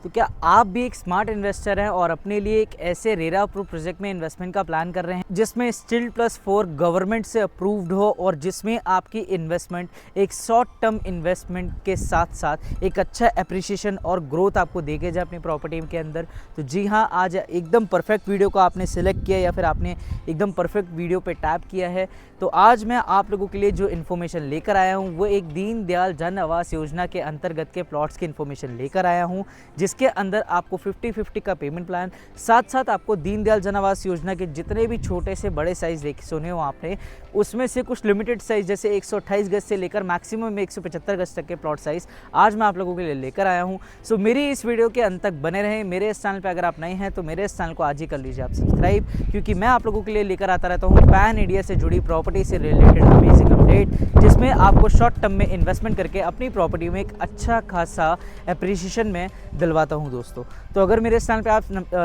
तो क्या आप भी एक स्मार्ट इन्वेस्टर हैं और अपने लिए एक ऐसे रेरा अप्रूव प्रोजेक्ट में इन्वेस्टमेंट का प्लान कर रहे हैं जिसमें STIL+4 गवर्नमेंट से अप्रूव्ड हो और जिसमें आपकी इन्वेस्टमेंट एक शॉर्ट टर्म इन्वेस्टमेंट के साथ साथ एक अच्छा एप्रिसिएशन और ग्रोथ आपको देके जाए अपनी प्रॉपर्टी के अंदर। तो जी हाँ, आज एकदम परफेक्ट वीडियो को आपने सिलेक्ट किया या फिर आपने एकदम परफेक्ट वीडियो पे टैप किया है। तो आज मैं आप लोगों के लिए जो इन्फॉर्मेशन लेकर आया हूँ वो एक दीनदयाल जन आवास योजना के अंतर्गत के प्लॉट्स की इन्फॉर्मेशन लेकर आया हूँ, जिसके अंदर आपको 50-50 का पेमेंट प्लान, साथ साथ आपको दीनदयाल जन आवास योजना के जितने भी छोटे से बड़े साइज़ देखे सुने हो आपने, उसमें से कुछ लिमिटेड साइज़ जैसे 128 गज से लेकर मैक्सिमम 175 गज तक के प्लॉट साइज़ आज मैं आप लोगों के लिए लेकर आया हूँ। सो मेरी इस वीडियो के अंत तक बने रहें। मेरे इस चैनल पर अगर आप नए हैं तो मेरे इस चैनल को आज ही कर लीजिए आप सब्सक्राइब, क्योंकि मैं आप लोगों के लिए लेकर आता रहता हूँ पैन इंडिया से जुड़ी प्रॉपर्टी से रिलेटेड अमेजिंग अपडेट, जिसमें आपको शॉर्ट टर्म में इन्वेस्टमेंट करके अपनी प्रॉपर्टी में एक अच्छा खासा एप्रिसिएशन में दिलवाता हूं दोस्तों। तो अगर मेरे इस चैनल पे आप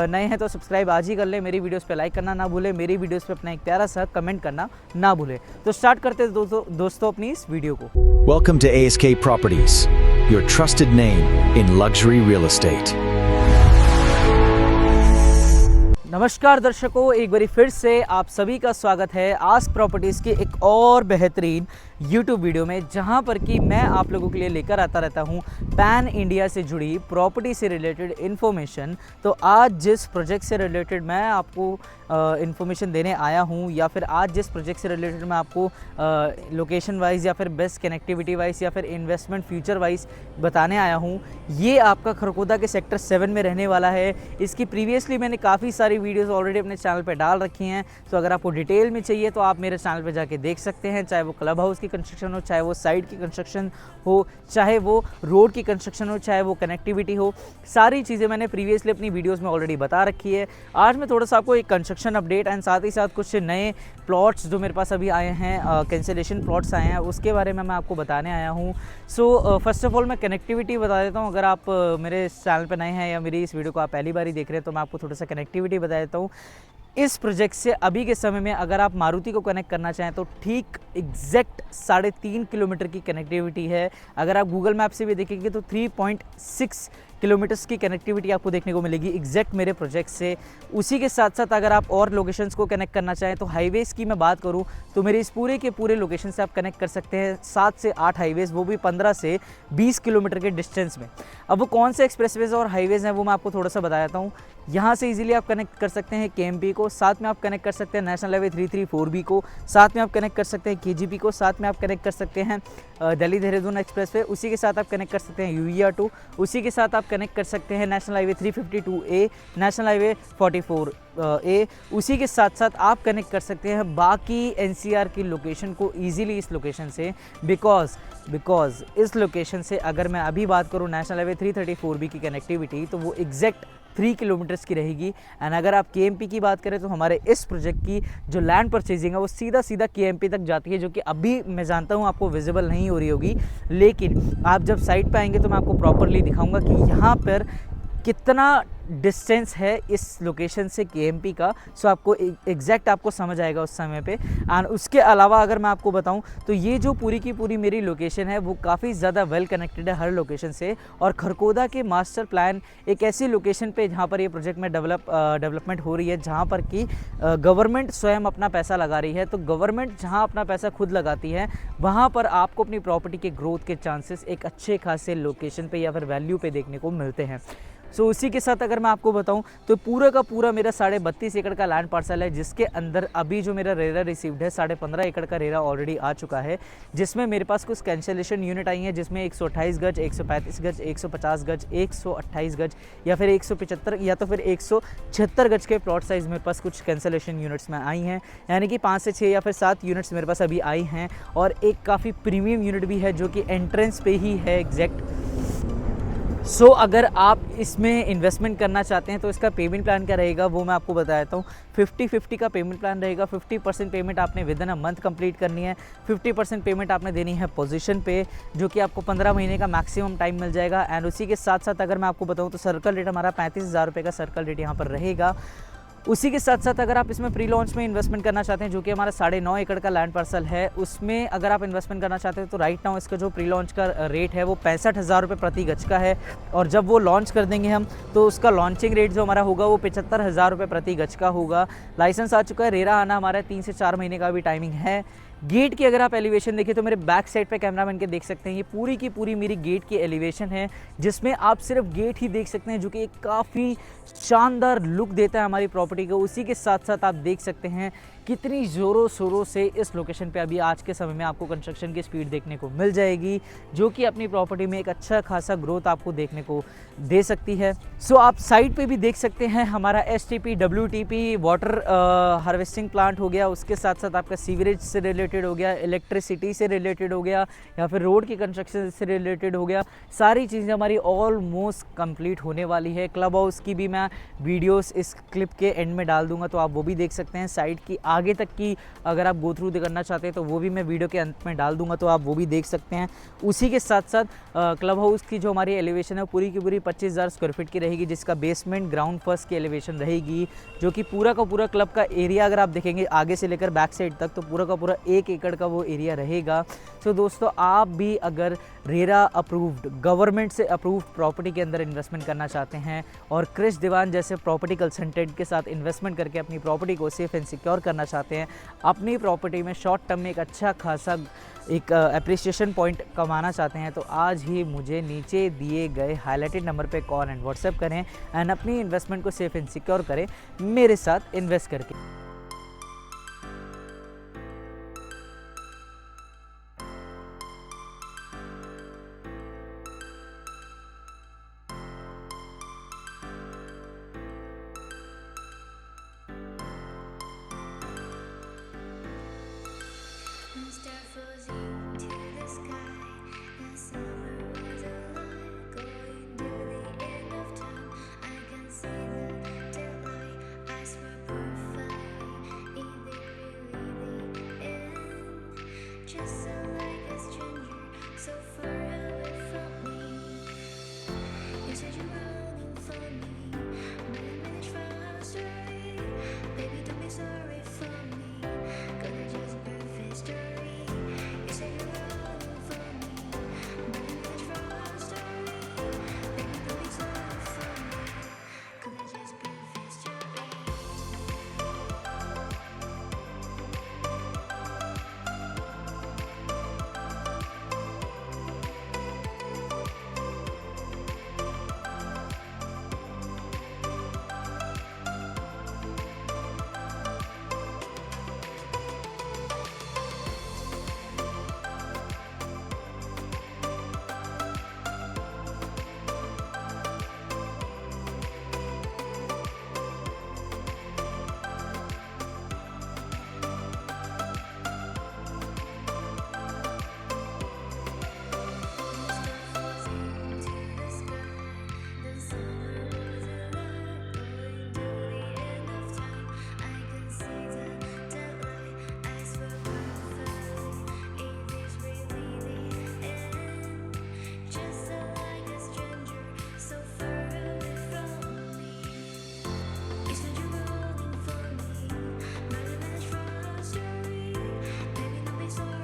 नए हैं तो सब्सक्राइब आज ही कर लें, मेरी वीडियोस पे लाइक करना ना भूलें, मेरी वीडियोस पे अपना एक प्यारा सा कमेंट करना ना भूलें। तो स्टार्ट करते हैं दोस्तों अपनी इस वीडियो को। Welcome to ASK Properties, your trusted name in luxury real estate. नमस्कार दर्शकों, एक बारी फिर से आप सभी का स्वागत है आस्क प्रॉपर्टीज़ की एक और बेहतरीन YouTube वीडियो में, जहां पर कि मैं आप लोगों के लिए लेकर आता रहता हूं पैन इंडिया से जुड़ी प्रॉपर्टी से रिलेटेड इन्फॉर्मेशन। तो आज जिस प्रोजेक्ट से रिलेटेड मैं आपको इन्फॉर्मेशन देने आया हूं, या फिर आज जिस प्रोजेक्ट से रिलेटेड मैं आपको लोकेशन वाइज या फिर बेस्ट कनेक्टिविटी वाइज या फिर इन्वेस्टमेंट फ्यूचर वाइज बताने आया हूं, ये आपका खरगोदा के सेक्टर 7 में रहने वाला है। इसकी प्रीवियसली मैंने काफ़ी सारी वीडियोस ऑलरेडी अपने चैनल पे डाल रखी हैं, तो अगर आपको डिटेल में चाहिए तो आप मेरे चैनल पे जाके देख सकते हैं। चाहे वो क्लब हाउस की कंस्ट्रक्शन हो, चाहे वो साइड की कंस्ट्रक्शन हो, चाहे वो रोड की कंस्ट्रक्शन हो, चाहे वो कनेक्टिविटी हो, सारी चीज़ें मैंने प्रीवियसली अपनी वीडियोस में ऑलरेडी बता रखी है। आज मैं थोड़ा सा आपको एक कंस्ट्रक्शन अपडेट एंड साथ ही साथ कुछ नए प्लॉट्स जो मेरे पास अभी आए हैं, कैंसिलेशन प्लॉट्स आए हैं, उसके बारे में मैं आपको बताने आया हूँ। सो फर्स्ट ऑफ ऑल मैं कनेक्टिविटी बता देता हूँ। अगर आप मेरे इस चैनल पर नए हैं या मेरी इस वीडियो को आप पहली बार ही देख रहे हैं तो मैं आपको थोड़ा सा कनेक्टिविटी बता देता हूँ। इस प्रोजेक्ट से अभी के समय में अगर आप मारुति को कनेक्ट करना चाहें तो ठीक एग्जैक्ट 3.5 किलोमीटर की कनेक्टिविटी है। अगर आप गूगल मैप से भी देखेंगे तो 3.6 किलोमीटर्स की कनेक्टिविटी आपको देखने को मिलेगी एग्जैक्ट मेरे प्रोजेक्ट से। उसी के साथ साथ अगर आप और लोकेशंस को कनेक्ट करना चाहें तो हाईवेज़ की मैं बात करूं तो मेरे इस पूरे के पूरे लोकेशन से आप कनेक्ट कर सकते हैं 7 से 8 हाईवेज़, वो भी 15 से 20 किलोमीटर के डिस्टेंस में। अब वो कौन से एक्सप्रेसवेज और हाईवेज़ हैं वो मैं आपको थोड़ा सा बता देता हूँ। यहाँ से इजीली आप कनेक्ट कर सकते हैं KMP को, साथ में आप कनेक्ट कर सकते हैं नेशनल हाईवे 334B को, साथ में आप कनेक्ट कर सकते हैं KGP को, साथ में आप कनेक्ट कर सकते हैं दिल्ली देहरादून एक्सप्रेसवे, उसी के साथ आप कनेक्ट कर सकते हैं UER 2, उसी के साथ आप कनेक्ट कर सकते हैं national highway 352A, national highway 44A, उसी के साथ साथ आप कनेक्ट कर सकते हैं बाकी NCR की लोकेशन को ईजिली इस लोकेशन से। बिकॉज इस लोकेशन से अगर मैं अभी बात करूँ नेशनल हाईवे 334B की कनेक्टिविटी तो वो एग्जैक्ट 3 किलोमीटर्स की रहेगी। एंड अगर आप KMP की बात करें तो हमारे इस प्रोजेक्ट की जो लैंड परचेजिंग है वो सीधा KMP तक जाती है, जो कि अभी मैं जानता हूँ आपको विजिबल नहीं हो रही होगी, लेकिन आप जब साइट पे आएंगे तो मैं आपको प्रॉपरली दिखाऊंगा कि यहाँ पर कितना डिस्टेंस है इस लोकेशन से KMP का। सो आपको एग्जैक्ट आपको समझ आएगा उस समय पे। एंड उसके अलावा अगर मैं आपको बताऊं तो ये जो पूरी की पूरी मेरी लोकेशन है वो काफ़ी ज़्यादा वेल कनेक्टेड है हर लोकेशन से, और खरगोदा के मास्टर प्लान एक ऐसी लोकेशन पे जहाँ पर ये प्रोजेक्ट में डेवलपमेंट हो रही है, जहाँ पर कि गवर्नमेंट स्वयं अपना पैसा लगा रही है। तो गवर्नमेंट जहाँ अपना पैसा खुद लगाती है वहाँ पर आपको अपनी प्रॉपर्टी के ग्रोथ के चांसेस एक अच्छे खासे लोकेशन पे या फिर वैल्यू पे देखने को मिलते हैं। सो उसी के साथ अगर मैं आपको बताऊं तो पूरा का पूरा मेरा 32.5 एकड़ का लैंड पार्सल है, जिसके अंदर अभी जो मेरा रेरा रिसीव्ड है 15.5 एकड़ का रेरा ऑलरेडी आ चुका है, जिसमें मेरे पास कुछ कैंसिलेशन यूनिट आई हैं, जिसमें 128 गज, 135 गज, 150 गज, 128 गज या फिर 175 या तो फिर 176 गज के प्लॉट साइज़ मेरे पास कुछ कैंसिलेशन यूनिट्स में आई हैं, यानी कि 5 से 6 या फिर 7 यूनिट्स मेरे पास अभी आई हैं, और एक काफ़ी प्रीमियम यूनिट भी है जो कि एंट्रेंस पे ही है एग्जैक्ट। सो अगर आप इसमें इन्वेस्टमेंट करना चाहते हैं तो इसका पेमेंट प्लान क्या रहेगा वो मैं आपको बता देता हूँ। 50-50 का पेमेंट प्लान रहेगा। 50% पेमेंट आपने with in a month complete करनी है, 50% पेमेंट आपने देनी है पोजीशन पे, जो कि आपको 15 महीने का मैक्सिमम टाइम मिल जाएगा। एंड उसी के साथ साथ अगर मैं आपको बताऊँ तो सर्कल रेट हमारा 35,000 रुपये का सर्कल रेट यहाँ पर रहेगा। उसी के साथ साथ अगर आप इसमें प्री लॉन्च में इन्वेस्टमेंट करना चाहते हैं, जो कि हमारा 9.5 एकड़ का लैंड पार्सल है, उसमें अगर आप इन्वेस्टमेंट करना चाहते हैं तो राइट नाउ इसका जो प्री लॉन्च का रेट है वो 65,000 रुपये प्रति गज का है। और जब वो लॉन्च कर देंगे हम तो उसका लॉन्चिंग रेट जो हमारा होगा वो 75,000 रुपये प्रति गज का होगा। लाइसेंस आ चुका है, रेरा आना हमारा 3 से 4 महीने का भी टाइमिंग है। गेट की अगर आप एलिवेशन देखें तो मेरे बैक साइड पे कैमरामैन के देख सकते हैं, ये पूरी की पूरी मेरी गेट की एलिवेशन है, जिसमें आप सिर्फ गेट ही देख सकते हैं, जो कि एक काफ़ी शानदार लुक देता है हमारी प्रॉपर्टी को। उसी के साथ साथ आप देख सकते हैं कितनी ज़ोरों शोरों से इस लोकेशन पे अभी आज के समय में आपको कंस्ट्रक्शन की स्पीड देखने को मिल जाएगी, जो कि अपनी प्रॉपर्टी में एक अच्छा खासा ग्रोथ आपको देखने को दे सकती है। सो आप साइड पे भी देख सकते हैं हमारा STP WTP water harvesting plant हो गया, उसके साथ साथ आपका सीवरेज से रिलेटेड हो गया, इलेक्ट्रिसिटी से रिलेटेड हो गया, या फिर रोड की कंस्ट्रक्शन से रिलेटेड हो गया। सारी चीज़ें हमारी ऑलमोस्ट कंप्लीट होने वाली है। क्लब हाउस की भी मैं वीडियोस इस क्लिप के एंड में डाल दूंगा, तो आप वो भी देख सकते हैं। साइड की आगे तक की अगर आप गो थ्रू करना चाहते हैं तो वो भी मैं वीडियो के अंत में डाल दूंगा, तो आप वो भी देख सकते हैं। उसी के साथ साथ क्लब हाउस की जो हमारी एलिवेशन है पूरी की पूरी 25,000 स्क्वायर फीट की रहेगी, जिसका बेसमेंट ग्राउंड फर्स्ट की एलिवेशन रहेगी, जो कि पूरा का पूरा क्लब का एरिया अगर आप देखेंगे आगे से लेकर बैक साइड तक तो पूरा का पूरा 1 एकड़ का वो एरिया रहेगा। तो दोस्तों आप भी अगर रेरा अप्रूव्ड, गवर्नमेंट से अप्रूव्ड प्रॉपर्टी के अंदर इन्वेस्टमेंट करना चाहते हैं और क्रिश दीवान जैसे प्रॉपर्टी कंसल्टेंट के साथ इन्वेस्टमेंट करके अपनी प्रॉपर्टी को सेफ एंड सिक्योर करना चाहते हैं, अपनी प्रॉपर्टी में शॉर्ट टर्म में एक अच्छा खासा एक अप्रिसिएशन पॉइंट कमाना चाहते हैं, तो आज ही मुझे नीचे दिए गए हाईलाइटेड नंबर पे कॉल एंड व्हाट्सएप करें एंड अपनी इन्वेस्टमेंट को सेफ एंड सिक्योर करें मेरे साथ इन्वेस्ट करके। Just